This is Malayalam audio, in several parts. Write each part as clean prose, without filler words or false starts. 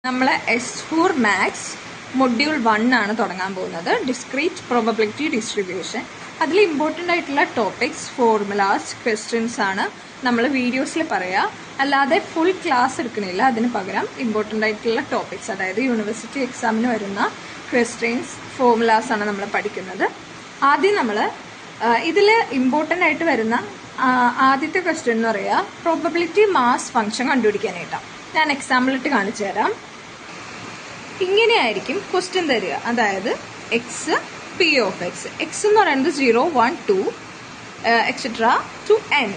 നമ്മൾ S4 മാത്സ് മൊഡ്യൂൾ 1 ആണ് തുടങ്ങാൻ പോകുന്നത്. Discrete probability distribution. അതിൽ ഇമ്പോർട്ടൻ്റ് ആയിട്ടുള്ള ടോപ്പിക്സ്, ഫോർമുലാസ്, ക്വസ്റ്റ്യൻസ് ആണ് നമ്മൾ വീഡിയോസിൽ പറയുക. അല്ലാതെ ഫുൾ ക്ലാസ് എടുക്കണില്ല. അതിന് പകരം ഇമ്പോർട്ടൻ്റ് ആയിട്ടുള്ള ടോപ്പിക്സ്, അതായത് യൂണിവേഴ്സിറ്റി എക്സാമിന് വരുന്ന ക്വസ്റ്റ്യൻസ്, ഫോർമുലാസ് ആണ് നമ്മൾ പഠിക്കുന്നത്. ആദ്യം നമ്മൾ ഇതിൽ ഇമ്പോർട്ടൻ്റ് ആയിട്ട് വരുന്ന ആദ്യത്തെ ക്വസ്റ്റ്യൻ എന്ന് പറയുക പ്രോബബിലിറ്റി മാസ് ഫംഗ്ഷൻ കണ്ടുപിടിക്കാനായിട്ടാണ്. ഞാൻ എക്സാമ്പിൾ ഇട്ട് കാണിച്ചു തരാം. ഇങ്ങനെയായിരിക്കും ക്വസ്റ്റ്യൻ തരിക. അതായത് X P of X, X എന്ന് പറയുന്നത് 0, 1, 2 എക്സെട്ര ടു n.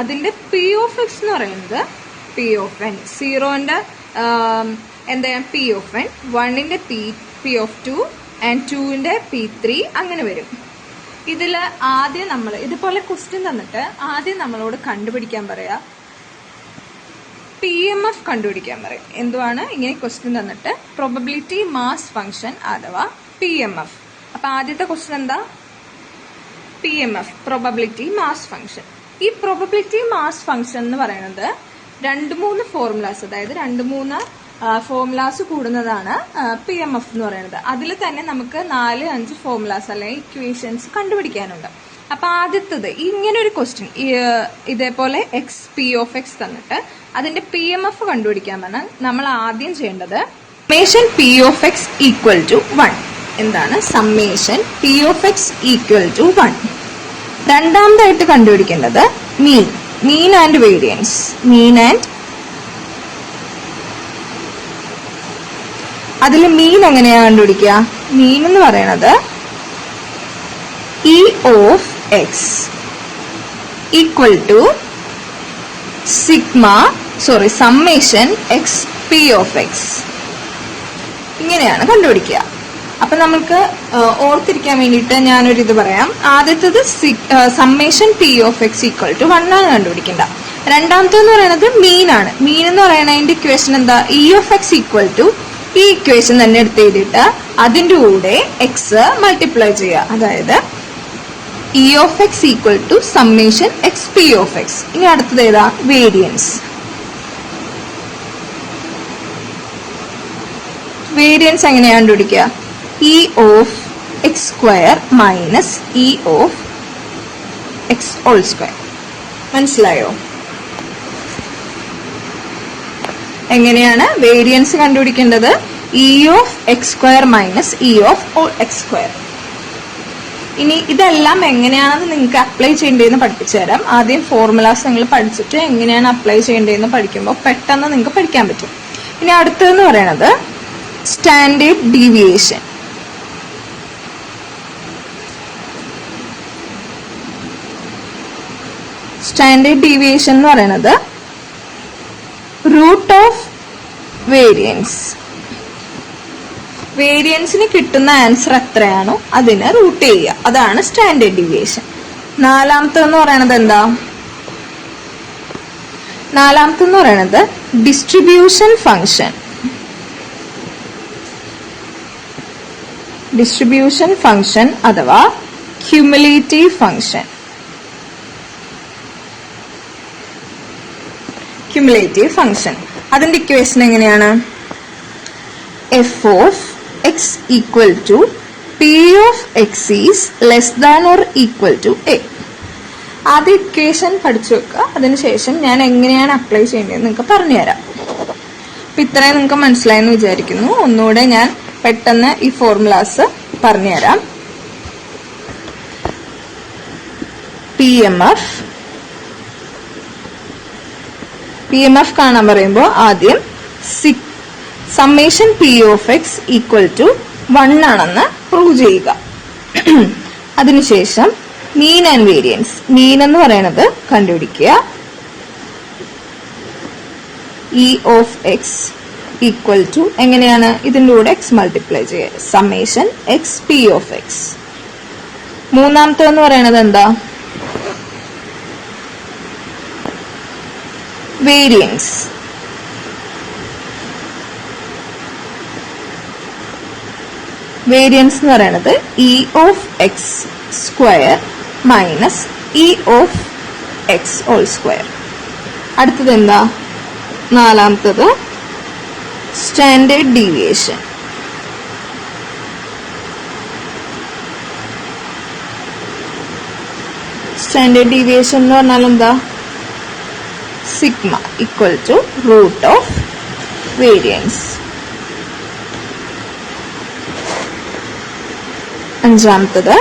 അതിന്റെ പി ഓഫ് എക്സ് എന്ന് പറയുന്നത് പി ഓഫ് എൻ. 0ന്റെ എന്താ പി ഓഫ് എൻ, 1ന്റെ പി ഓഫ് 2 ആൻഡ് 2ന്റെ P3 അങ്ങനെ വരും. ഇതിൽ ആദ്യം നമ്മൾ ഇതുപോലെ ക്വസ്റ്റ്യൻ തന്നിട്ട് ആദ്യം നമ്മളോട് കണ്ടുപിടിക്കാൻ പറയാ PMF കണ്ടുപിടിക്കാൻ പറയും. എന്തുവാണ് ഇങ്ങനെ ക്വസ്റ്റ്യൻ തന്നിട്ട് പ്രോബബിലിറ്റി മാസ് ഫംഗ്ഷൻ അഥവാ PMF. അപ്പൊ ആദ്യത്തെ ക്വസ്റ്റ്യൻ എന്താ? PMF, probability mass function. ഈ പ്രോബബിലിറ്റി മാസ് ഫംഗ്ഷൻ എന്ന് പറയുന്നത് 2-3 ഫോർമുലാസ്, അതായത് 2-3 ഫോർമുലാസ് കൂടുന്നതാണ് PMF എന്ന് പറയുന്നത്. അതിൽ തന്നെ നമുക്ക് 4-5 ഫോർമുലാസ് അല്ലെങ്കിൽ ഇക്വേഷൻസ് കണ്ടുപിടിക്കാനുണ്ട്. അപ്പൊ ആദ്യത്തത് ഇങ്ങനെ ഒരു ക്വസ്റ്റ്യൻ ഇതേപോലെ എക്സ് പി ഓഫ് എക്സ് തന്നിട്ട് അതിന്റെ PMF കണ്ടുപിടിക്കാൻ പറഞ്ഞാൽ നമ്മൾ ആദ്യം ചെയ്യേണ്ടത് summation P of X equal to 1. എന്താണ് summation P of X equal to 1. രണ്ടാമതായിട്ട് കണ്ടുപിടിക്കേണ്ടത് മീൻ ആൻഡ് വേരിയൻസ്. അതിൽ മീൻ എങ്ങനെയാ കണ്ടുപിടിക്കുക? മീൻ എന്ന് പറയുന്നത് E of x equal to summation x p of x. ഇങ്ങനെയാണ് കണ്ടുപിടിക്കുക. അപ്പൊ നമുക്ക് ഓർത്തിരിക്കാൻ വേണ്ടിയിട്ട് ഞാനൊരു ഇത് പറയാം. ആദ്യത്തത് summation P of X equal to 1 ആണ് കണ്ടുപിടിക്കേണ്ട. രണ്ടാമത്തെന്ന് പറയുന്നത് മീൻ ആണ്. മീൻ എന്ന് പറയുന്നതിന്റെ ഇക്വേഷൻ എന്താ? E of X equal to ഈ ഇക്വേഷൻ തന്നെ എടുത്ത് എഴുതിയിട്ട് അതിന്റെ കൂടെ എക്സ് മൾട്ടിപ്ലൈ ചെയ്യുക. അതായത് E of x equal to summation x p of x. ഇനി അടുത്തത് ഏതാ? വേരിയൻസ്. വേരിയൻസ് എങ്ങനെയാ കണ്ടുപിടിക്കുക? E of x square minus E of x whole square. മനസ്സിലായോ? എങ്ങനെയാണ് വേരിയൻസ് കണ്ടുപിടിക്കേണ്ടത്? E of x square minus E of x square. ഇനി ഇതെല്ലാം എങ്ങനെയാണെന്ന് നിങ്ങൾക്ക് അപ്ലൈ ചെയ്യേണ്ടതെന്ന് പഠിപ്പിച്ചു തരാം. ആദ്യം ഫോർമുലാസ് നിങ്ങൾ പഠിച്ചിട്ട് എങ്ങനെയാണ് അപ്ലൈ ചെയ്യേണ്ടതെന്ന് പഠിക്കുമ്പോൾ പെട്ടെന്ന് നിങ്ങൾക്ക് പഠിക്കാൻ പറ്റും. ഇനി അടുത്തതെന്ന് പറയുന്നത് സ്റ്റാൻഡേർഡ് ഡീവിയേഷൻ. സ്റ്റാൻഡേർഡ് ഡീവിയേഷൻ എന്ന് പറയുന്നത് റൂട്ട് ഓഫ് വേരിയൻസ്. വേരിയൻസിന് കിട്ടുന്ന ആൻസർ എത്രയാണോ അതിനെ റൂട്ട് ചെയ്യുക. അതാണ് സ്റ്റാൻഡേർഡ് ഡീവിയേഷൻ. നാലാമത്തെന്ന് പറയുന്നത് എന്താ? നാലാമത്തെന്ന് പറയുന്നത് ഡിസ്ട്രിബ്യൂഷൻ ഫംഗ്ഷൻ. ഡിസ്ട്രിബ്യൂഷൻ ഫംഗ്ഷൻ അഥവാ ക്യുമുലേറ്റീവ് ഫംഗ്ഷൻ. ക്യുമുലേറ്റീവ് ഫംഗ്ഷൻ അതിന്റെ ഇക്വേഷൻ എങ്ങനെയാണ്? f of x equal to p of x is less than or equal to a. ആദ്യ ഇക്വേഷൻ പഠിച്ചു വെക്കുക. അതിനുശേഷം ഞാൻ എങ്ങനെയാണ് അപ്ലൈ ചെയ്യേണ്ടതെന്ന് നിങ്ങൾക്ക് പറഞ്ഞുതരാം. അപ്പൊ ഇത്രയും നിങ്ങൾക്ക് മനസ്സിലായെന്ന് വിചാരിക്കുന്നു. ഒന്നുകൂടെ ഞാൻ പെട്ടെന്ന് ഈ ഫോർമുലാസ് പറഞ്ഞുതരാം. PMF കാണാൻ പറയുമ്പോൾ ആദ്യം summation P of X equal to 1 ആണെന്ന് പ്രൂവ് ചെയ്യുക. അതിനുശേഷം മീൻ ആൻഡ് വേരിയൻസ്. മീൻ എന്ന് പറയുന്നത് കണ്ടുപിടിക്കുക. E of X equal to എങ്ങനെയാണ്? ഇതിൻ്റെ കൂടെ എക്സ് മൾട്ടിപ്ലൈ ചെയ്യുക. Summation X P of X. മൂന്നാമത്തെന്ന് പറയുന്നത് എന്താ? വേരിയൻസ്. വേരിയൻസ് എന്ന് പറയുന്നത് E of X square minus E of X whole square. അടുത്തത് എന്താ? നാലാമത്തത് സ്റ്റാൻഡേർഡ് ഡീവിയേഷൻ. സ്റ്റാൻഡേർഡ് ഡീവിയേഷൻ എന്ന് പറഞ്ഞാൽ എന്താ? Sigma equal to root of variance. അഞ്ചാമത്തത്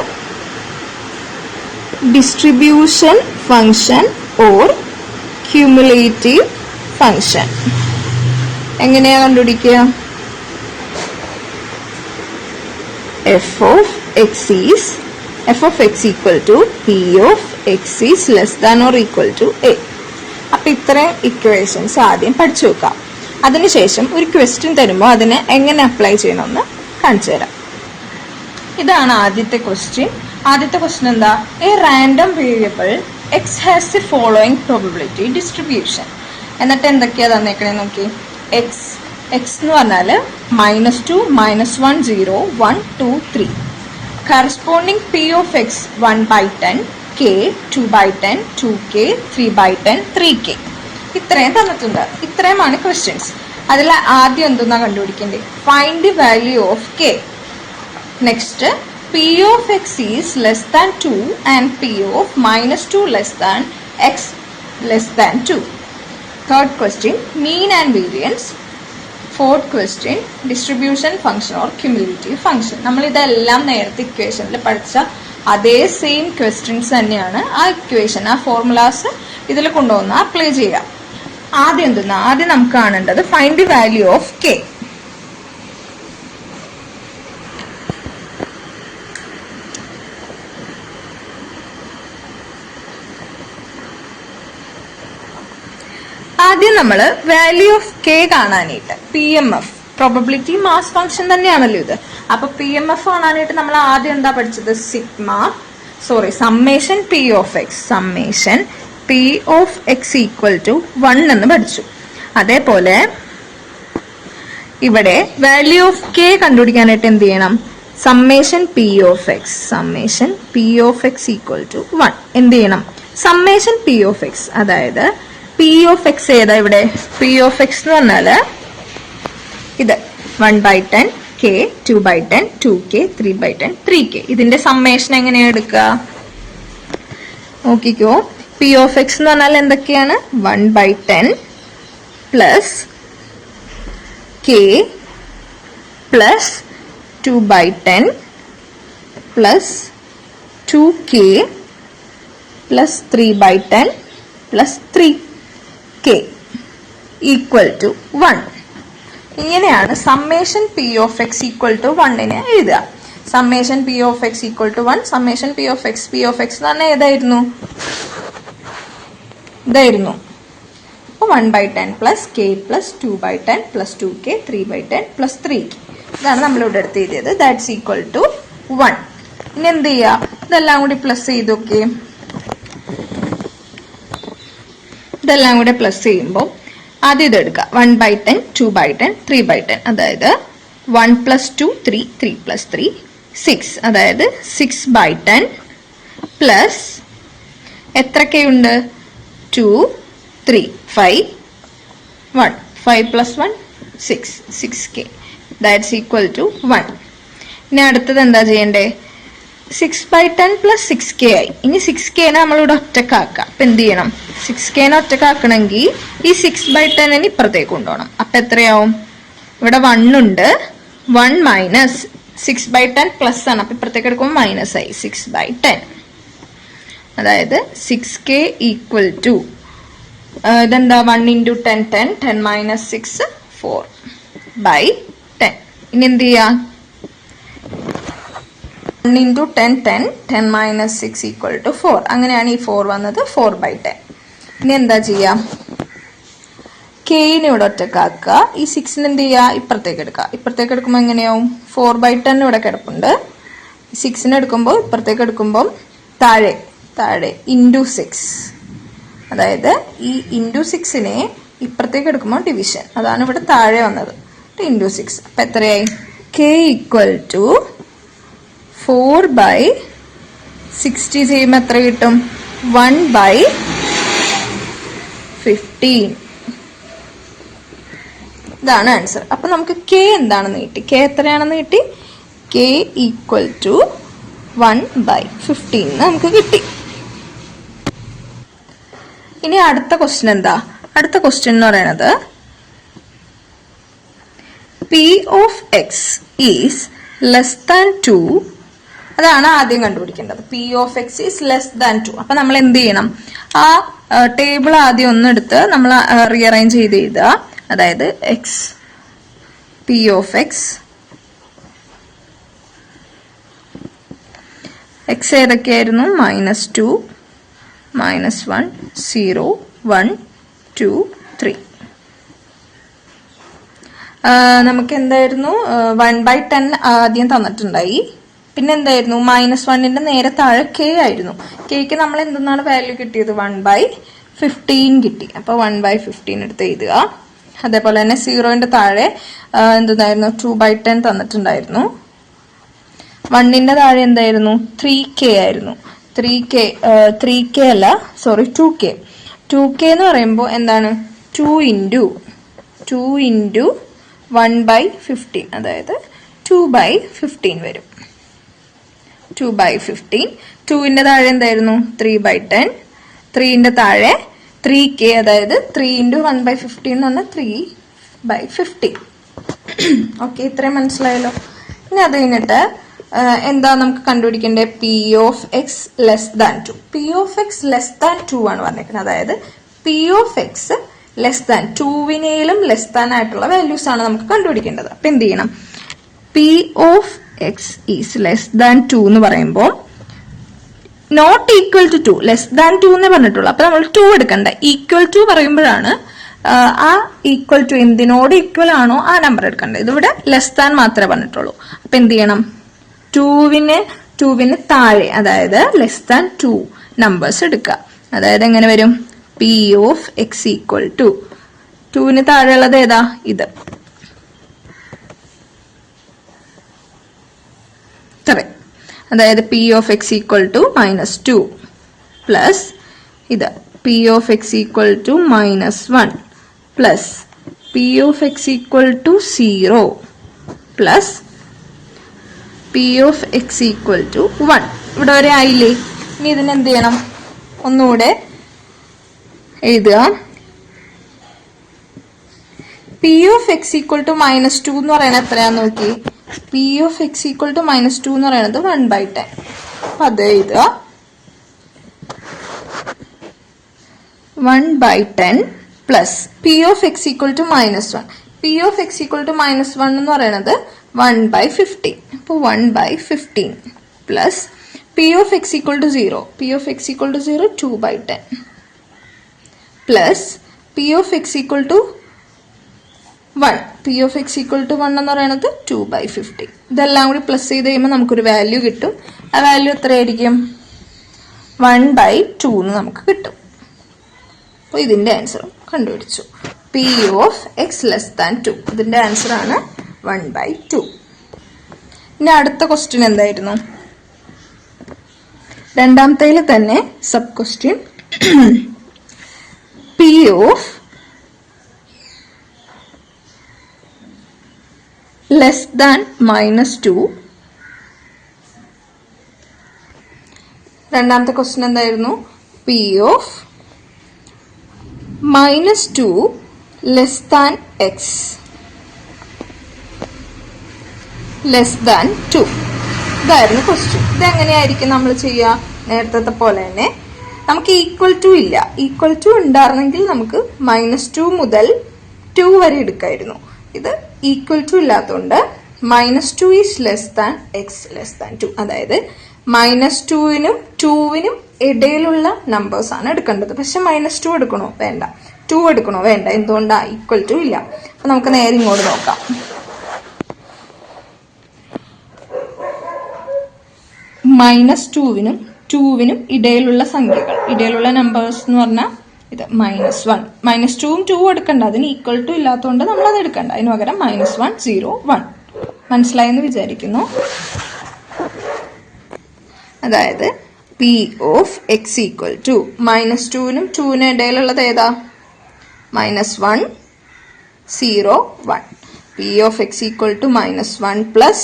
distribution function or cumulative function. എങ്ങനെയാ കണ്ടുപിടിക്കുക? f of x equal to p of x is less than or equal to a. അപ്പൊ ഇത്രയും ഇക്വേഷൻസ് ആദ്യം പഠിച്ചു വെക്കാം. അതിനുശേഷം ഒരു ക്വസ്റ്റ്യൻ തരുമ്പോൾ അതിനെ എങ്ങനെ അപ്ലൈ ചെയ്യണമെന്ന് കാണിച്ചു തരാം. ഇതാണ് ആദ്യത്തെ ക്വസ്റ്റ്യൻ. ആദ്യത്തെ ക്വസ്റ്റ്യൻ എന്താ? A random variable X has the following probability distribution. എന്നിട്ട് എന്തൊക്കെയാ തന്നേക്കണേ നോക്കി. എക്സ് എന്ന് പറഞ്ഞാൽ -2, -1, 0, 1, 2, 3. Corresponding P of X 1/10, k 2/10, 2k 3/10, 3k. ഇത്രയും തന്നിട്ടുണ്ട്. ഇത്രയുമാണ് ക്വസ്റ്റ്യൻസ്. അതിൽ ആദ്യം എന്തെന്നാ കണ്ടുപിടിക്കേണ്ടത്? Find the value of k. Next p of x is less than 2 and p of -2 less than x less than 2. Third question, mean and variance. Fourth question, distribution function or cumulative function. നമ്മൾ ഇതെല്ലാം നേരത്തെ ഇക്വേഷനിൽ പഠിച്ച അതേ സെയിം ക്വസ്റ്റ്യൻസ് തന്നെയാണ്. ആ ഇക്വേഷൻ, ആ ഫോർമുലാസ് ഇതിൽ കൊണ്ടുവന്ന് അപ്ലൈ ചെയ്യുക. ആദ്യം എന്തെന്നാ? ആദ്യം നമുക്ക് കാണേണ്ടത് find the value of k. ആദ്യം നമ്മൾ വാല്യൂ ഓഫ് k കാണാനായിട്ട് PMF, പ്രോബബിലിറ്റി മാസ് ഫംഗ്ഷൻ തന്നെയാണല്ലോ ഇത്. അപ്പൊ PMF കാണാനായിട്ട് നമ്മൾ ആദ്യം എന്താ പഠിച്ചത്? Summation P of x equal to 1 എന്ന് പഠിച്ചു. അതേപോലെ ഇവിടെ വാല്യൂ ഓഫ് k കണ്ടുപിടിക്കാനായിട്ട് എന്ത് ചെയ്യണം? Summation P of x equal to 1. എന്ത് ചെയ്യണം? സമ്മേഷൻ P of x, അതായത് P of x ഏതാ ഇവിടെ? P of x എന്ന് പറഞ്ഞാല് ഇത് 1/10, k 2/10, 2k 3/10, 3k. ഇതിന്റെ സമ്മേഷൻ എങ്ങനെയാ എടുക്കുക? നോക്കിക്കോ. P of x എന്ന് പറഞ്ഞാൽ എന്തൊക്കെയാണ്? 1/10 plus k plus 2/10 plus 2k plus 3/10 plus 3k equal to 1. ഇങ്ങനെയാണ് summation P of x equal to 1നെ എഴുതുക. Summation P of x equal to 1, summation P of x എന്ന് പറഞ്ഞാൽ ഏതായിരുന്നു? ഇതായിരുന്നു. 1/10 plus k plus 2/10 plus 2k 3/10 plus 3k. ഇതാണ് നമ്മളിവിടെ എടുത്ത് എഴുതിയത്. That's equal to 1. ഇനി എന്ത് ചെയ്യുക? ഇതെല്ലാം കൂടി പ്ലസ് ചെയ്തൊക്കെ. ഇതെല്ലാം കൂടെ പ്ലസ് ചെയ്യുമ്പോൾ ആദ്യം ഇതെടുക്കുക. 1/10, 2/10, 3/10, അതായത് 1 പ്ലസ് 2 3, 3 പ്ലസ് 3 6, അതായത് 6/10 പ്ലസ് എത്രയൊക്കെയുണ്ട്? 2 3 5 1, 5 plus 1 6, 6k. That's equal to 1. ഇനി അടുത്തത് എന്താ ചെയ്യണ്ടേ? 6/10 പ്ലസ് 6k ആയി. ഇനി 6k നമ്മളിവിടെ ഒറ്റക്കാക്കുക. അപ്പൊ എന്ത് ചെയ്യണം? 6k ഒറ്റക്കാക്കണമെങ്കിൽ ഈ 6/10 ഇപ്പുറത്തേക്ക് കൊണ്ടുപോകണം. അപ്പൊ എത്രയാവും? ഇവിടെ 1 ഉണ്ട്. 1 മൈനസ് 6/10 പ്ലസ് ആണ്. അപ്പൊ ഇപ്പുറത്തേക്ക് എടുക്കുമ്പോൾ മൈനസ് ആയി. 6/10, അതായത് 6k ഈക്വൽ ടു ഇതെന്താ? 1 × 10 10, 10 മൈനസ് 6 4/10. ഇനി എന്ത് ചെയ്യാ? 1 × 10 10, 10 മൈനസ് 6 ഈക്വൽ ടു 4. അങ്ങനെയാണ് ഈ 4 വന്നത്. 4/10. ഇനി എന്താ ചെയ്യാം? കെയിന് ഇവിടെ ഒറ്റക്കാക്കുക. ഈ 6ന് എന്ത് ചെയ്യുക? ഇപ്പുറത്തേക്ക് എടുക്കുക. ഇപ്പുറത്തേക്ക് എടുക്കുമ്പോൾ എങ്ങനെയാവും? 4/10 ഇവിടെ കിടപ്പുണ്ട്. 6ന് എടുക്കുമ്പോൾ ഇപ്പുറത്തേക്ക് എടുക്കുമ്പോൾ താഴെ ഇൻറ്റു 6, അതായത് ഈ ഇൻറ്റു 6നെ ഇപ്പുറത്തേക്ക് എടുക്കുമ്പോൾ ഡിവിഷൻ, അതാണ് ഇവിടെ താഴെ വന്നത്. ഇൻറ്റു 6. അപ്പം എത്രയായി? കെ ഈക്വൽ ടു 4/60 ചെയ്യുമ്പോൾ എത്ര കിട്ടും? 1/15. ഇതാണ് ആൻസർ. അപ്പൊ നമുക്ക് കെ എന്താണെന്ന് കിട്ടി? കെ എത്രയാണെന്ന് കിട്ടി? കെ ഈക്വൽ ടു 1/15 നമുക്ക് കിട്ടി. ഇനി അടുത്ത ക്വസ്റ്റ്യൻ എന്താ? അടുത്ത ക്വസ്റ്റ്യൻ എന്ന് പറയുന്നത് P of X is less than 2. അതാണ് ആദ്യം കണ്ടുപിടിക്കേണ്ടത്. P of X is less than 2. അപ്പൊ നമ്മൾ എന്ത് ചെയ്യണം? ആ ടേബിൾ ആദ്യം ഒന്നെടുത്ത് നമ്മൾ റീഅറേഞ്ച് ചെയ്ത് എഴുതുക. അതായത് X P of X X ഏതൊക്കെയായിരുന്നു? -2, -1, 0, 1, 2, 3. നമുക്ക് എന്തായിരുന്നു? 1/10 ആദ്യം തന്നിട്ടുണ്ടായി. പിന്നെ എന്തായിരുന്നു? -1ന്റെ നേരെ താഴെ കെ ആയിരുന്നു. കെക്ക് നമ്മൾ എന്തെന്നാണ് വാല്യൂ കിട്ടിയത്? 1/15 കിട്ടി. അപ്പൊ 1/15 എടുത്ത് എഴുതുക. അതേപോലെ തന്നെ 0ന്റെ താഴെ എന്തായിരുന്നു? 2/10 തന്നിട്ടുണ്ടായിരുന്നു. 1ന്റെ താഴെ എന്തായിരുന്നു? 3k ആയിരുന്നു. 3k അല്ല, സോറി 2k. 2k എന്ന് പറയുമ്പോൾ എന്താണ്? 2 into 1/15, അതായത് 2/15 വരും. 2/15. 2ന്റെ താഴെ എന്തായിരുന്നു? 3/10. 3ന്റെ താഴെ 3k, അതായത് 3 into 1/15 എന്ന് പറഞ്ഞാൽ 3/15. ഓക്കെ, ഇത്രയും മനസ്സിലായല്ലോ. ഇനി അത് കഴിഞ്ഞിട്ട് എന്താ നമുക്ക് കണ്ടുപിടിക്കേണ്ടത്? P of X less than 2. P of X less than 2 ആണ് പറഞ്ഞിരിക്കുന്നത്. അതായത് P of X less than 2വിനേലും ലെസ് ദാൻ ആയിട്ടുള്ള വാല്യൂസ് ആണ് നമുക്ക് കണ്ടുപിടിക്കേണ്ടത്. അപ്പൊ എന്ത് ചെയ്യണം? P of X is less than 2 എന്ന് പറയുമ്പോൾ not equal to 2, less than 2 എന്നേ പറഞ്ഞിട്ടുള്ളൂ. അപ്പൊ നമ്മൾ 2 എടുക്കണ്ട. ഈക്വൽ ടു പറയുമ്പോഴാണ് ആ ഈക്വൽ ടു എന്തിനോട് ഈക്വൽ ആണോ ആ നമ്പർ എടുക്കേണ്ടത്. ഇതിവിടെ ലെസ് ദാൻ മാത്രമേ പറഞ്ഞിട്ടുള്ളൂ. അപ്പൊ എന്ത് ചെയ്യണം? 2വിന് താഴെ, അതായത് ലെസ് ദാൻ 2 നമ്പേഴ്സ് എടുക്കുക. അതായത് എങ്ങനെ വരും? P of X equal to 2വിന് താഴെയുള്ളത് ഏതാ? ഇത്. അതായത് P of X equal to -2 plus ഇത് P of X equal to -1 plus P of X equal to 0 plus P of X equal to 1. ഇവിടെ വരെ ആയില്ലേ? ഇനി ഇതിനെന്ത് ചെയ്യണം? ഒന്നുകൂടെ എഴുതുക. P of X equal to -2 എന്ന് പറയുന്നത് എത്രയാന്ന് നോക്കി. P of X equal to -2 എന്ന് പറയുന്നത് 1/10. അപ്പൊ അത് എഴുതുക. 1/10 plus P of X equal to -1. P of X equal to -1 എന്ന് പറയുന്നത് 1/15. അപ്പൊ 1/15 plus P of X equal to 0. P of X equal to 0 2/10 plus P of X equal to 1. P of X equal to 1 എന്ന് പറയുന്നത് 2/15. ഇതെല്ലാം കൂടി പ്ലസ് ചെയ്ത് കഴിയുമ്പോൾ നമുക്കൊരു വാല്യൂ കിട്ടും. ആ വാല്യൂ എത്രയായിരിക്കും? 1/2 എന്ന് നമുക്ക് കിട്ടും. അപ്പോൾ ഇതിന്റെ ആൻസർ കണ്ടുപിടിച്ചു. P of X less than 2. ഇതിന്റെ ആൻസർ ആണ് 1/2. ഇനി അടുത്ത ക്വസ്റ്റ്യൻ എന്തായിരുന്നു? രണ്ടാമത്തേൽ തന്നെ sub question P of less than -2. രണ്ടാമത്തെ ക്വസ്റ്റ്യൻ എന്തായിരുന്നു? P of -2 less than X less than 2. ഇതായിരുന്നു ക്വസ്റ്റ്യൻ. ഇതെങ്ങനെയായിരിക്കും നമ്മൾ ചെയ്യുക? നേരത്തെ പോലെ തന്നെ നമുക്ക് ഈക്വൽ ടു ഇല്ല. ഈക്വൽ ടു ഉണ്ടായിരുന്നെങ്കിൽ നമുക്ക് -2 മുതൽ 2 വരെ എടുക്കായിരുന്നു. ഇത് ഈക്വൽ ടു ഇല്ലാത്തതുകൊണ്ട് -2 is less than X less than 2. അതായത് -2നും 2വിനും ഇടയിലുള്ള നമ്പേഴ്സ് ആണ് എടുക്കേണ്ടത്. പക്ഷെ -2 എടുക്കണോ? വേണ്ട. 2 എടുക്കണോ? വേണ്ട. എന്തുകൊണ്ടാ? ഈക്വൽ ടു ഇല്ല. അപ്പൊ നമുക്ക് നേരെ ഇങ്ങോട്ട് നോക്കാം. -2വിനും 2വിനും ഇടയിലുള്ള സംഖ്യകൾ, ഇടയിലുള്ള നമ്പേഴ്സ് എന്ന് പറഞ്ഞാൽ ഇത് -1. -2ഉം 2 എടുക്കണ്ട. അതിന് ഈക്വൽ ടു ഇല്ലാത്തതുകൊണ്ട് നമ്മൾ അത് എടുക്കണ്ട. അതിന് പകരം -1, 0, 1. മനസ്സിലായെന്ന് വിചാരിക്കുന്നു. അതായത് P of X equal to -2നും 2നും ഇടയിലുള്ളത് ഏതാ? -1, 0, 1. P of x equal to minus 1 plus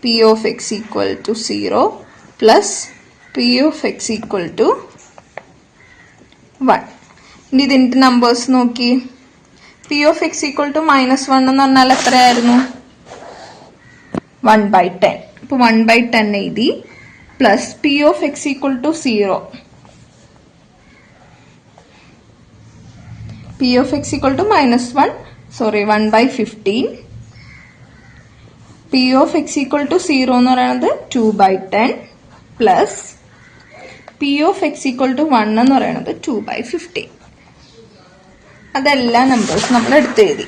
P of x equal to 0 plus P of x equal to 1. ഇനി ഇതിൻ്റെ നമ്പേഴ്സ് നോക്കി. P of x equal to minus 1 എന്ന് പറഞ്ഞാൽ എത്രയായിരുന്നു? 1/10. അപ്പോൾ 1/10 എഴുതി plus P of x equal to 0. P of x equal to minus 1, 1/15. P of x equal to 0 എന്ന് പറയുന്നത് 2/10 plus P of x equal to 1 എന്ന് പറയുന്നത് 2/15. അതെല്ലാ നമ്പേഴ്സ് നമ്മൾ എടുത്തെഴുതി.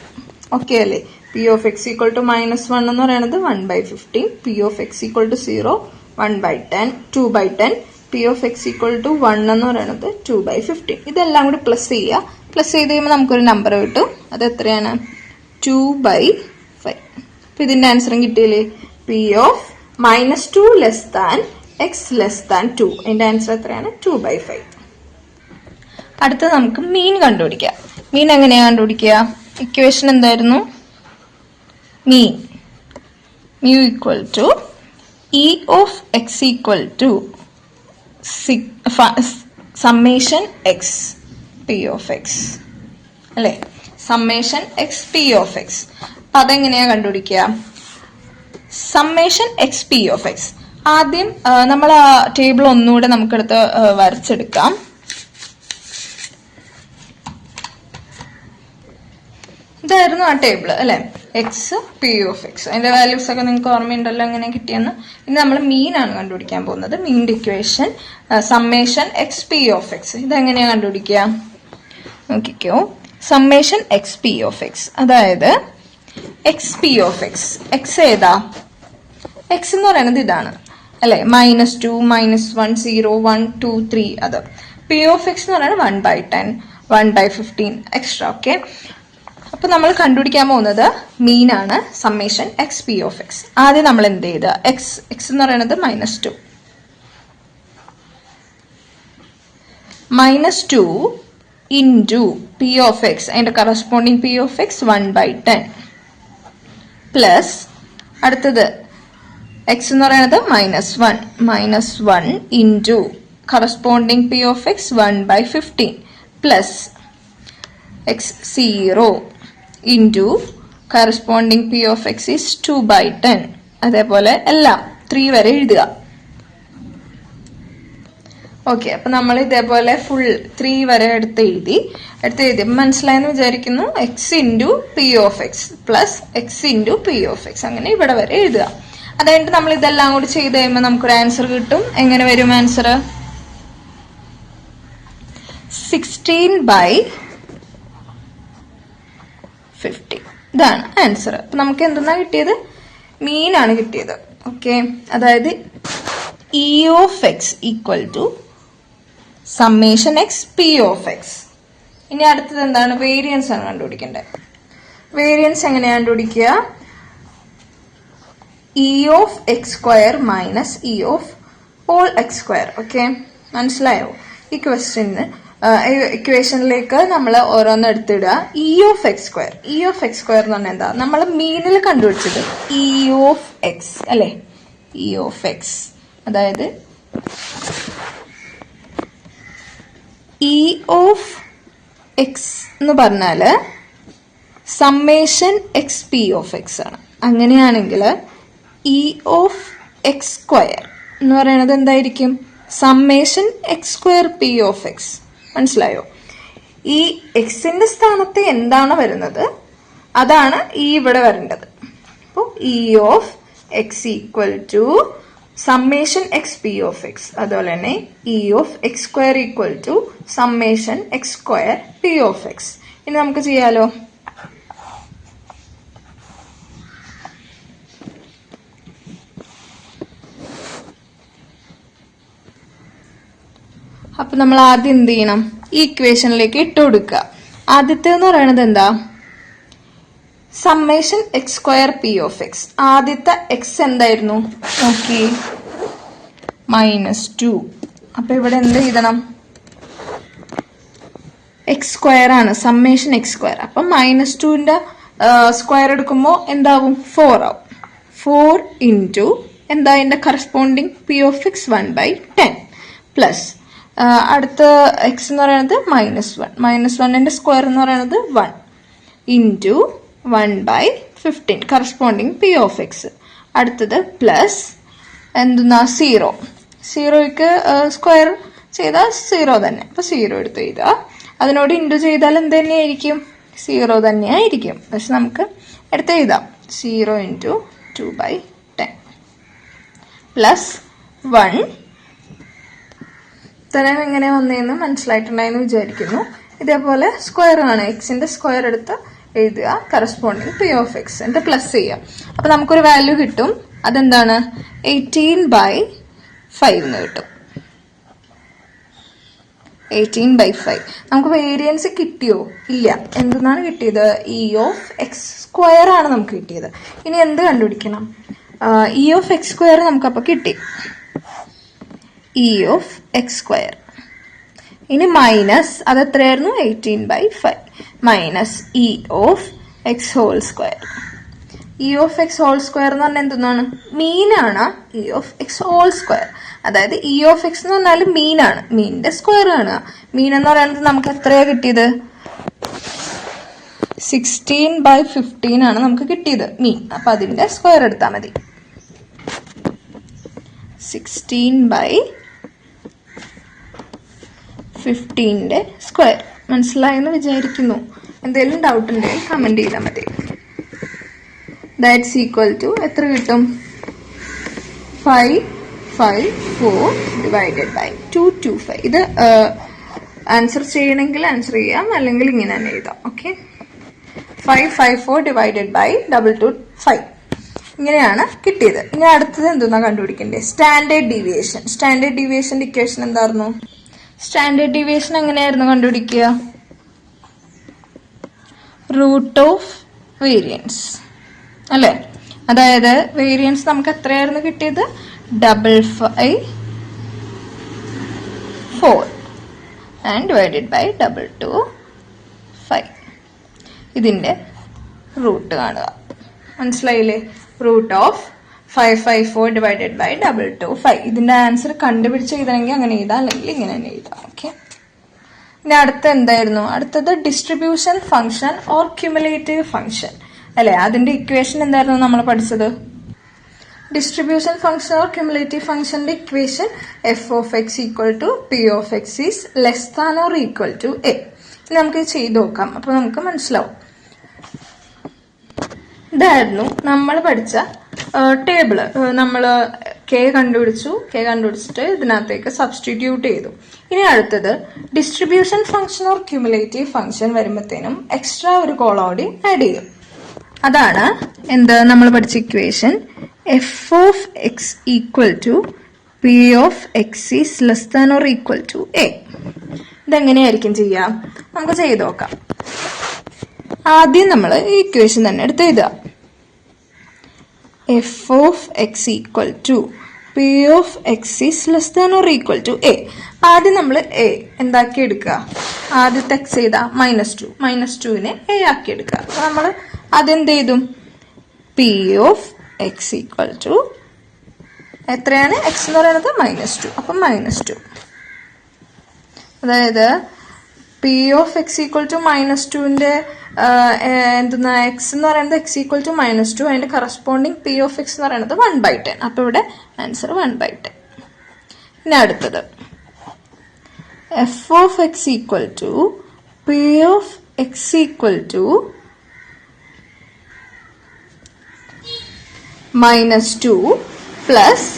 ഓക്കെ അല്ലേ? P of x equal to minus 1 എന്ന് പറയുന്നത് 1/15. P of x equal to 0 1/10, 2/10. P of x equal to 1 എന്ന് പറയുന്നത് 2/15. ഇതെല്ലാം കൂടി പ്ലസ് ചെയ്യുക. പ്ലസ് ചെയ്ത് കഴിയുമ്പോൾ നമുക്കൊരു നമ്പർ കിട്ടും. അത് എത്രയാണ്? 2/5. അപ്പോൾ ഇതിൻ്റെ ആൻസറും കിട്ടിയില്ലേ? P of minus 2 less than x less than 2. ഇതിൻ്റെ ആൻസർ എത്രയാണ്? 2/5. അടുത്ത നമുക്ക് മീൻ കണ്ടുപിടിക്കാം. മീൻ എങ്ങനെയാണ് കണ്ടുപിടിക്കുക? ഇക്വേഷൻ എന്തായിരുന്നു? മീൻ mu equal to E of x equal to summation x P of x അല്ലേ? summation x P of x. അപ്പം അതെങ്ങനെയാണ് കണ്ടുപിടിക്കുക? summation x P of x ആദ്യം നമ്മൾ ആ ടേബിൾ ഒന്നുകൂടെ നമുക്കെടുത്ത് വരച്ചെടുക്കാം. ഇതായിരുന്നു ആ ടേബിൾ അല്ലെ? X P of X. അതിന്റെ വാല്യൂസ് ഒക്കെ നിങ്ങൾക്ക് ഓർമ്മയുണ്ടല്ലോ എങ്ങനെ കിട്ടിയെന്ന്. ഇനി നമ്മൾ മീനാണ് കണ്ടുപിടിക്കാൻ പോകുന്നത്. മീനിന്റെ equation summation X P of X. ഇതെങ്ങനെയാണ് കണ്ടുപിടിക്കുക? നോക്കിക്കോ. Summation X P of X, അതായത് X P of X. X ഏതാ? എക്സ് എന്ന് പറയുന്നത് ഇതാണ് അല്ലെ? -2, -1, 0, 1, 2, 3. അത് പി ഓഫ് എക്സ് എന്ന് പറയുന്നത് 1/10, 1/15 എക്സ്ട്രാ. ഓക്കെ, അപ്പൊ നമ്മൾ കണ്ടുപിടിക്കാൻ പോകുന്നത് മീനാണ്. Summation X P of X. ആദ്യം നമ്മൾ എന്ത് ചെയ്ത് എക്സ് എന്ന് പറയുന്നത് -2 ഇൻറ്റു പി ഓഫ് എക്സ്, അതിന്റെ corresponding P of X 1/10 plus അടുത്തത് എക്സ് എന്ന് പറയുന്നത് -1 into corresponding P of X 1/15 plus X 0 into corresponding P of X is 2/10. അതേപോലെ എല്ലാം 3 വരെ എഴുതുക. ഓക്കെ, അപ്പൊ നമ്മൾ ഇതേപോലെ ഫുൾ 3 വരെ എടുത്ത് എഴുതി മനസ്സിലായെന്ന് വിചാരിക്കുന്നു. X into P of X plus X into P of X, അങ്ങനെ ഇവിടെ വരെ എഴുതുക. അതായത് നമ്മൾ ഇതെല്ലാം കൂടി ചെയ്ത് കഴിയുമ്പോൾ നമുക്കൊരു ആൻസർ കിട്ടും. എങ്ങനെ വരും ആൻസർ? 16/50. ഇതാണ് ആൻസർ. അപ്പൊ നമുക്ക് എന്തെന്നാ കിട്ടിയത്? മീനാണ് കിട്ടിയത്. ഓക്കെ, അതായത് E of X equal to summation X P of x. ഇനി അടുത്തത് എന്താണ്? വേരിയൻസ് ആണ് കണ്ടുപിടിക്കേണ്ടത്. വേരിയൻസ് എങ്ങനെയാണ് കണ്ടുപിടിക്കുക? E of X square minus E of whole x square. Okay, മനസ്സിലായോ? ഈ ഇക്വേഷനിലേക്ക് നമ്മൾ ഓരോന്ന് എടുത്തിടുക. ഇ ഓഫ് എക്സ് സ്ക്വയർ എന്ന് പറഞ്ഞാൽ എന്താ? നമ്മൾ മീനിൽ കണ്ടുപിടിച്ചത് ഇ ഓഫ് എക്സ് അല്ലെ? ഇ ഓഫ് എക്സ്, അതായത് ഇ ഓഫ് എക്സ് എന്ന് പറഞ്ഞാല് summation X P of x ആണ്. അങ്ങനെയാണെങ്കിൽ ഇ ഓഫ് എക്സ് സ്ക്വയർ എന്ന് പറയുന്നത് എന്തായിരിക്കും? Summation x square p of X. മനസ്സിലായോ? ഈ എക്സിന്റെ സ്ഥാനത്ത് എന്താണ് വരുന്നത് അതാണ് ഈ ഇവിടെ വരേണ്ടത്. അപ്പോൾ E of X equal to summation X P of x. അതുപോലെ തന്നെ E of X square equal to summation x square p of x. ഇനി നമുക്ക് ചെയ്യാലോ. അപ്പൊ നമ്മൾ ആദ്യം എന്ത് ചെയ്യണം? ഈ ഇക്വേഷനിലേക്ക് ഇട്ട് കൊടുക്കുക. ആദ്യത്തെ എന്ന് പറയുന്നത് എന്താ? Summation x square p of X. ആദ്യത്തെ എക്സ് എന്തായിരുന്നു നോക്കി? -2. അപ്പൊ ഇവിടെ എന്ത് എഴുതണം? എക്സ് സ്ക്വയർ ആണ്, സമ്മേഷൻ എക്സ് സ്ക്വയർ. അപ്പൊ -2ന്റെ സ്ക്വയർ എടുക്കുമ്പോൾ എന്താവും 4 ആവും. 4 ഇൻറ്റു എന്താ അതിന്റെ corresponding P of X 1/10 plus അടുത്ത എക്സ് എന്ന് പറയുന്നത് -1 സ്ക്വയർ എന്ന് പറയുന്നത് 1 into 1/15 corresponding P of X. അടുത്തത് പ്ലസ് എന്തെന്നാ 0ക്ക് സ്ക്വയർ ചെയ്താൽ 0 തന്നെ. അപ്പൊ 0 എടുത്ത് എഴുതുക. അതിനോട് ഇൻറ്റു ചെയ്താൽ എന്ത് തന്നെയായിരിക്കും? 0 തന്നെയായിരിക്കും. പക്ഷെ നമുക്ക് എടുത്ത് എഴുതാം 0 ഇൻറ്റു 2/10 പ്ലസ് 1. ഇത്രയും എങ്ങനെ വന്നതെന്ന് മനസ്സിലായിട്ടുണ്ടായെന്ന് വിചാരിക്കുന്നു. ഇതേപോലെ സ്ക്വയർ ആണ്, എക്സിന്റെ സ്ക്വയർ എടുത്ത് എഴുതുക, കറസ്പോണ്ടിങ് പി ഓഫ് എക്സ് എന്നിട്ട് പ്ലസ് ചെയ്യാം. അപ്പൊ നമുക്കൊരു വാല്യൂ കിട്ടും. അതെന്താണ്? 18/5 എന്ന് കിട്ടും. 18/5. നമുക്ക് വേരിയൻസ് കിട്ടിയോ? ഇല്ല. എന്തെന്നാണ് കിട്ടിയത്? ഇ ഓഫ് എക്സ് സ്ക്വയർ ആണ് നമുക്ക് കിട്ടിയത്. ഇനി എന്ത് കണ്ടുപിടിക്കണം? ഇ ഓഫ് എക്സ് സ്ക്വയർ നമുക്കപ്പോൾ കിട്ടി. E of X square. ഇനി മൈനസ് അത് എത്രയായിരുന്നു? 18/5 minus E of X whole square. E of X whole square എന്ന് പറഞ്ഞാൽ എന്തെന്നാണ്? മീനാണ് E of X whole square. അതായത് ഇ ഓഫ് എക്സ് എന്ന് പറഞ്ഞാൽ മീനാണ്, മീനിന്റെ സ്ക്വയർ ആണ്. മീൻ എന്ന് പറയുന്നത് നമുക്ക് എത്രയാ കിട്ടിയത്? 16/15 ആണ് നമുക്ക് കിട്ടിയത് മീൻ. അപ്പൊ അതിന്റെ സ്ക്വയർ എടുത്താൽ മതി. 16/15 സ്ക്വയർ. മനസ്സിലായെന്ന് വിചാരിക്കുന്നു. എന്തെങ്കിലും ഡൗട്ട് ഉണ്ടെങ്കിൽ കമന്റ് ചെയ്താൽ മതി. ദാറ്റ്സ് ഈക്വൽ ടു എത്ര കിട്ടും? 554 ഡിവൈഡഡ് ബൈ 225. ഇത് ആൻസർ ചെയ്യണമെങ്കിൽ ആൻസർ ചെയ്യാം, അല്ലെങ്കിൽ ഇങ്ങനെ തന്നെ എഴുതാം. ഓക്കെ, 554 ഡിവൈഡഡ് ബൈ 225 ഇങ്ങനെയാണ് കിട്ടിയത്. ഇനി അടുത്തത് എന്തെന്നാ കണ്ടുപിടിക്കേണ്ടത്? Standard deviation. സ്റ്റാൻഡേർഡ് ഡീവിയേഷന്റെ ഇക്വേഷൻ എന്തായിരുന്നു? സ്റ്റാൻഡേർഡ് ഡീവിയേഷൻ എങ്ങനെയായിരുന്നു കണ്ടുപിടിക്കുക? റൂട്ട് ഓഫ് വേരിയൻസ് അല്ലേ? അതായത് വേരിയൻസ് നമുക്ക് എത്രയായിരുന്നു കിട്ടിയത്? 554 ആൻഡ് ഡിവൈഡഡ് ബൈ 225. ഇതിന്റെ റൂട്ട് കാണുക. മനസ്സിലായില്ലേ? Root of 554 divided by 225. ഇതിന്റെ ആൻസർ കണ്ടുപിടിച്ച് എഴുതണമെങ്കിൽ അങ്ങനെ എഴുതാം, അല്ലെങ്കിൽ ഇങ്ങനെ തന്നെ എഴുതാം. ഓക്കെ, ഇനി അടുത്ത എന്തായിരുന്നു? അടുത്തത് distribution function or cumulative function അല്ലെ? അതിന്റെ ഇക്വേഷൻ എന്തായിരുന്നു നമ്മൾ പഠിച്ചത്? ഡിസ്ട്രിബ്യൂഷൻ ഫംഗ്ഷൻ ഓർ ക്യുമുലേറ്റീവ് ഫംഗ്ഷന്റെ equation F of X equal to P of X is less than or equal to a. നമുക്ക് ചെയ്ത് നോക്കാം, അപ്പൊ നമുക്ക് മനസ്സിലാവും. ഇതായിരുന്നു നമ്മൾ പഠിച്ച ടേബിള്. നമ്മൾ കെ കണ്ടുപിടിച്ചിട്ട് ഇതിനകത്തേക്ക് സബ്സ്റ്റിറ്റ്യൂട്ട് ചെയ്തു. ഇനി അടുത്തത് distribution function or cumulative function വരുമ്പോഴത്തേനും എക്സ്ട്രാ ഒരു കോളോടി ആഡ് ചെയ്യും. അതാണ് എന്ത് നമ്മൾ പഠിച്ച equation F of X equal to P of X is less than or equal to A. ഇതെങ്ങനെയായിരിക്കും ചെയ്യാം? നമുക്ക് ചെയ്ത് നോക്കാം. ആദ്യം നമ്മൾ ഈ ഇക്വേഷൻ തന്നെ എടുത്ത് എഴുതുക. F of X equal to P of X is less than or equal to a. ആദ്യം നമ്മൾ എ എന്താക്കി എടുക്കുക? ആദ്യത്തെ എക്സ് ചെയ്താ -2നെ എ ആക്കി എടുക്കുക. അപ്പൊ നമ്മൾ അതെന്ത് ചെയ്തും? P of X equal to എത്രയാണ്? എക്സ് എന്ന് പറയുന്നത് -2. അപ്പം -2. അതായത് P of X equal to -2ന്റെ എന്തെന്നാ എക്സ് എന്ന് പറയുന്നത് എക്സ് ഈക്വൽ ടു -2. അതിന്റെ കറസ്പോണ്ടിങ് പി ഓഫ് എക്സ് എന്ന് പറയുന്നത് 1/10. അപ്പൊ ഇവിടെ ആൻസർ 1/10. ഇനി അടുത്തത് F of X equal to P of X equal to -2 plus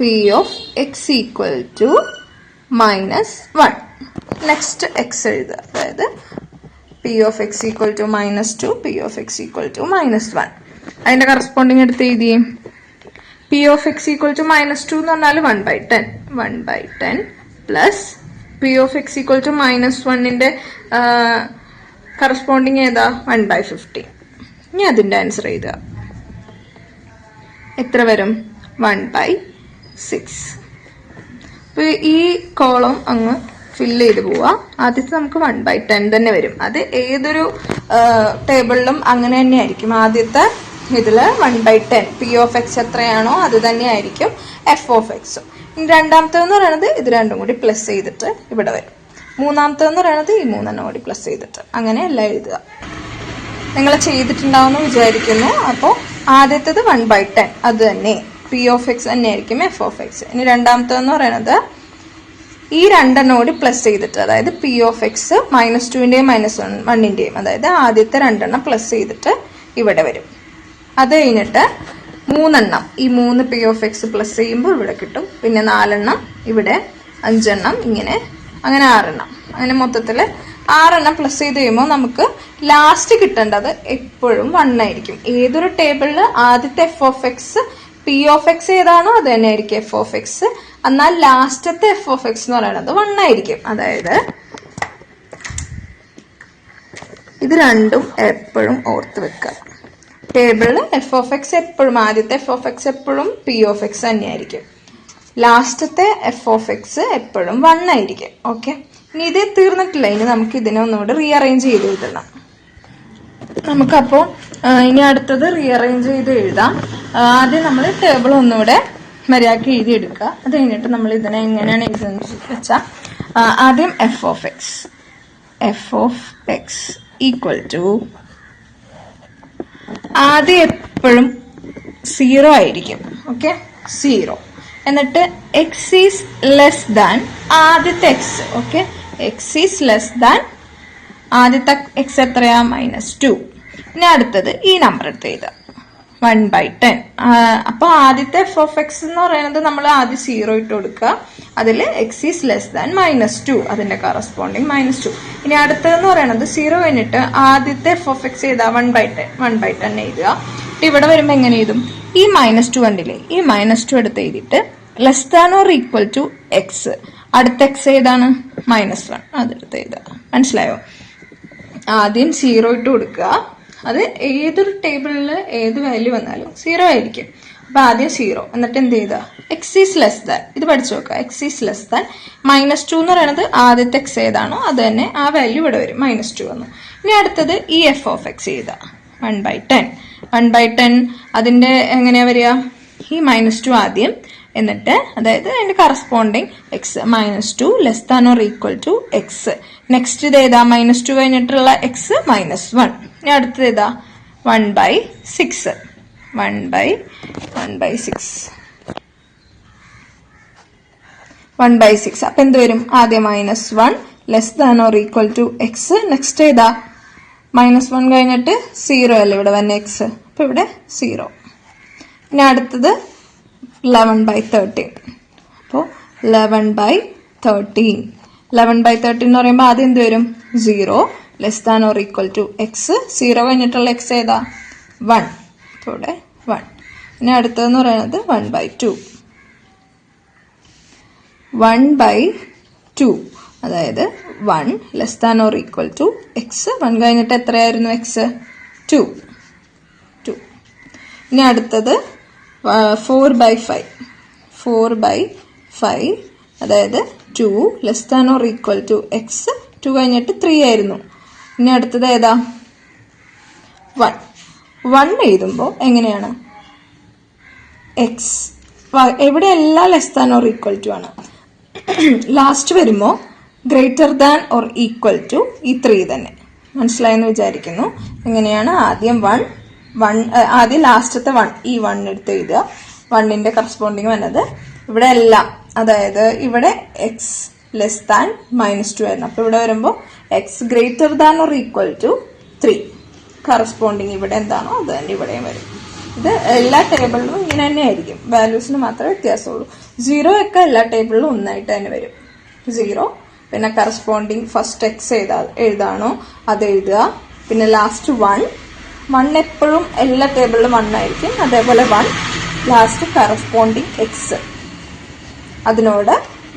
P of X equal to -1. Next X എഴുതുക. അതായത് P of X equal to -2, P of X equal to -1. അതിന്റെ കറസ്പോണ്ടിങ് എടുത്ത് എഴുതി. P of X equal to -2 എന്ന് പറഞ്ഞാൽ 1/10 plus P of X equal to -1ന്റെ കറസ്പോണ്ടിങ് ഏതാ? 1/50. ഇനി അതിന്റെ ആൻസർ എഴുതുക. എത്ര വരും? 1/6. അപ്പൊ ഈ കോളം അങ്ങ് ഫില്ല് ചെയ്ത് പോവാ. ആദ്യത്തെ നമുക്ക് 1/10 തന്നെ വരും. അത് ഏതൊരു ടേബിളിലും അങ്ങനെ തന്നെ ആയിരിക്കും. ആദ്യത്തെ ഇതില് 1/10 പി ഓഫ് എക്സ് എത്രയാണോ അത് തന്നെ ആയിരിക്കും എഫ് ഓഫ് എക്സും. ഇനി രണ്ടാമത്തേന്ന് പറയുന്നത് ഇത് രണ്ടും കൂടി പ്ലസ് ചെയ്തിട്ട് ഇവിടെ വരും. മൂന്നാമത്തേന്ന് പറയുന്നത് ഈ മൂന്നെണ്ണം കൂടി പ്ലസ് ചെയ്തിട്ട്, അങ്ങനെ എല്ലാം എഴുതുക. നിങ്ങൾ ചെയ്തിട്ടുണ്ടാവുമെന്ന് വിചാരിക്കുന്നു. അപ്പോൾ ആദ്യത്തേത് 1/10 അത് തന്നെ പി ഓഫ് എക്സ് തന്നെ ആയിരിക്കും എഫ് ഓഫ് എക്സ്. ഇനി രണ്ടാമത്തേന്ന് പറയുന്നത് ഈ രണ്ടെണ്ണം കൂടി പ്ലസ് ചെയ്തിട്ട്, അതായത് പി ഓഫ് എക്സ് -2ന്റെയും -1ന്റെയും, അതായത് ആദ്യത്തെ രണ്ടെണ്ണം പ്ലസ് ചെയ്തിട്ട് ഇവിടെ വരും. അത് കഴിഞ്ഞിട്ട് മൂന്നെണ്ണം, ഈ 3 പി ഓഫ് എക്സ് പ്ലസ് ചെയ്യുമ്പോൾ ഇവിടെ കിട്ടും. പിന്നെ 4 ഇവിടെ, 5 ഇങ്ങനെ, അങ്ങനെ 6. അങ്ങനെ മൊത്തത്തിൽ 6 പ്ലസ് ചെയ്ത് കഴിയുമ്പോൾ നമുക്ക് ലാസ്റ്റ് കിട്ടേണ്ടത് എപ്പോഴും 1 ആയിരിക്കും. ഏതൊരു ടേബിളിൽ ആദ്യത്തെ F of X P of X ഏതാണോ അത് തന്നെ ആയിരിക്കും എഫ് ഓഫ് എക്സ്. എന്നാൽ ലാസ്റ്റത്തെ എഫ് ഓഫ് എക്സ് എന്ന് പറയുന്നത് 1 ആയിരിക്കും. അതായത് ഇത് രണ്ടും എപ്പോഴും ഓർത്ത് വെക്കുക. ടേബിളിൽ എഫ് ഓഫ് എക്സ് എപ്പോഴും, ആദ്യത്തെ എഫ് ഓഫ് എക്സ് എപ്പോഴും പി ഓഫ് എക്സ് തന്നെയായിരിക്കും. ലാസ്റ്റത്തെ എഫ് ഓഫ് എക്സ് എപ്പോഴും 1 ആയിരിക്കും. ഓക്കെ, ഇനി ഇത് തീർന്നിട്ടില്ല. ഇനി നമുക്ക് ഇതിനെ ഒന്നുകൂടെ റീഅറേഞ്ച് ചെയ്ത് എഴുതണം. നമുക്കപ്പോൾ ഇനി അടുത്തത് റീഅറേഞ്ച് ചെയ്ത് എഴുതാം. ആദ്യം നമ്മൾ ടേബിൾ ഒന്നുകൂടെ മര്യാദക്ക് എഴുതിയെടുക്കുക. അത് കഴിഞ്ഞിട്ട് നമ്മൾ ഇതിനെ എങ്ങനെയാണ് എഴുതുന്നത് വെച്ചാൽ, ആദ്യം F of X equal to, ആദ്യം എപ്പോഴും 0 ആയിരിക്കും. ഓക്കെ, 0. എന്നിട്ട് എക്സ് ഈസ് ലെസ് ദാൻ ആദ്യത്തെ x. Okay, x is less than ആദ്യത്തെ എക്സ് എത്രയാ? -2. ഇനി അടുത്തത് ഈ നമ്പർ എടുത്ത് എഴുതാം, 1/10. അപ്പോൾ ആദ്യത്തെ എഫ് ഓഫ് എക്സ് എന്ന് പറയുന്നത് നമ്മൾ ആദ്യം 0 ഇട്ട് കൊടുക്കുക. അതിൽ എക്സ് ഈസ് ലെസ് ദാൻ -2, അതിന്റെ കറസ്പോണ്ടിങ് -2. ഇനി അടുത്തതെന്ന് പറയുന്നത് 0 കഴിഞ്ഞിട്ട് ആദ്യത്തെ എഫ് ഓഫ് എക്സ് ചെയ്താ 1/10 എഴുതുക. ഇവിടെ വരുമ്പോൾ എങ്ങനെ എഴുതും? ഈ -2 കണ്ടില്ലേ, ഈ -2 എടുത്ത് എഴുതിയിട്ട് less than or equal to x, അടുത്ത എക്സ് ഏതാണ്? -1, അതെടുത്ത് എഴുതുക. മനസ്സിലായോ? ആദ്യം 0 ഇട്ട് കൊടുക്കുക. അത് ഏതൊരു ടേബിളിൽ ഏത് വാല്യൂ വന്നാലും 0 ആയിരിക്കും. അപ്പൊ ആദ്യം 0, എന്നിട്ട് എന്ത് ചെയ്താ? എക്സ് ഈസ് ലെസ് ദാൻ, ഇത് പഠിച്ചു നോക്കുക. എക്സ് ഈസ് ലെസ് ദാൻ -2 എന്ന് പറയുന്നത് ആദ്യത്തെ എക്സ് ഏതാണോ അത് തന്നെ ആ വാല്യൂ ഇവിടെ വരും, -2 വന്നു. ഇനി അടുത്തത് ഈ എഫ് ഓഫ് എക്സ് ചെയ്താ 1/10. അതിന്റെ എങ്ങനെയാ വരിക? ഈ -2 ആദ്യം, എന്നിട്ട് അതായത് അതിന്റെ corresponding x, -2 less than or equal to x. Next ഇത് ഏതാ? -2 കഴിഞ്ഞിട്ടുള്ള എക്സ് -1. ഇനി അടുത്തത് ഏതാ? 1/6. 1/6. അപ്പൊ എന്ത് വരും? ആദ്യം -1 less than or equal to x. Next ഏതാ? -1 കഴിഞ്ഞിട്ട് 0 അല്ലേ ഇവിടെ വന്ന എക്സ്, അപ്പൊ ഇവിടെ 0. ഇനി അടുത്തത് 11/13. അപ്പോൾ 11/13 എന്ന് പറയുമ്പോൾ ആദ്യം എന്ത് വരും? 0 less than or equal to x. 0 കഴിഞ്ഞിട്ടുള്ള എക്സ് ഏതാ? 1, അപ്പോൾ ഇവിടെ 1. ഇനി അടുത്തതെന്ന് പറയുന്നത് 1/2. 1/2, അതായത് 1 less than or equal to x. 1 കഴിഞ്ഞിട്ട് എത്രയായിരുന്നു എക്സ്? 2. ഇനി അടുത്തത് 4/5. 4/5, അതായത് 2 less than or equal to x. 2 കഴിഞ്ഞിട്ട് 3 ആയിരുന്നു. ഇനി അടുത്തത് ഏതാ? 1 എഴുതുമ്പോൾ എങ്ങനെയാണ്? എക്സ് എവിടെ എല്ലാം less than or equal to ആണ്. ലാസ്റ്റ് വരുമ്പോൾ greater than or equal to ഈ 3 തന്നെ. മനസ്സിലായെന്ന് വിചാരിക്കുന്നു. എങ്ങനെയാണ്? ആദ്യം 1, ആദ്യം ലാസ്റ്റത്തെ 1, ഈ 1 എടുത്ത് എഴുതുക. 1ന്റെ കറസ്പോണ്ടിങ് വന്നത് ഇവിടെ എല്ലാം, അതായത് ഇവിടെ എക്സ് ലെസ് ദാൻ -2 ആയിരുന്നു. അപ്പൊ ഇവിടെ വരുമ്പോൾ x greater than or equal to 3. Corresponding ഇവിടെ എന്താണോ അത് തന്നെ ഇവിടെയും വരും. ഇത് എല്ലാ ടേബിളിലും ഇങ്ങനെ തന്നെ ആയിരിക്കും, വാല്യൂസിന് മാത്രമേ വ്യത്യാസമുള്ളൂ. 0 ഒക്കെ എല്ലാ ടേബിളിലും ഒന്നായിട്ട് തന്നെ വരും. 0, പിന്നെ കറസ്പോണ്ടിങ് ഫസ്റ്റ് എക്സ് എഴുതാണോ അത് എഴുതുക. പിന്നെ ലാസ്റ്റ് 1 എപ്പോഴും എല്ലാ ടേബിളിലും 1 ആയിരിക്കും. അതേപോലെ 1 ലാസ്റ്റ് കറസ്പോണ്ടിങ് എക്സ് അതിനോട്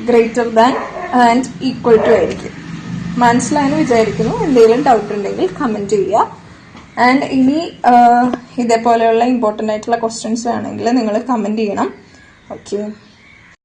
greater than and equal to ആയിരിക്കും. മനസ്സിലായെന്ന് വിചാരിക്കുന്നു. എന്തെങ്കിലും ഡൗട്ട് ഉണ്ടെങ്കിൽ കമന്റ് ചെയ്യുക. ആൻഡ് ഇനി ഇതേപോലെയുള്ള ഇമ്പോർട്ടൻ്റ് ആയിട്ടുള്ള ക്വസ്റ്റ്യൻസ് വേണമെങ്കിൽ നിങ്ങൾ കമന്റ് ചെയ്യണം. ഓക്കെ.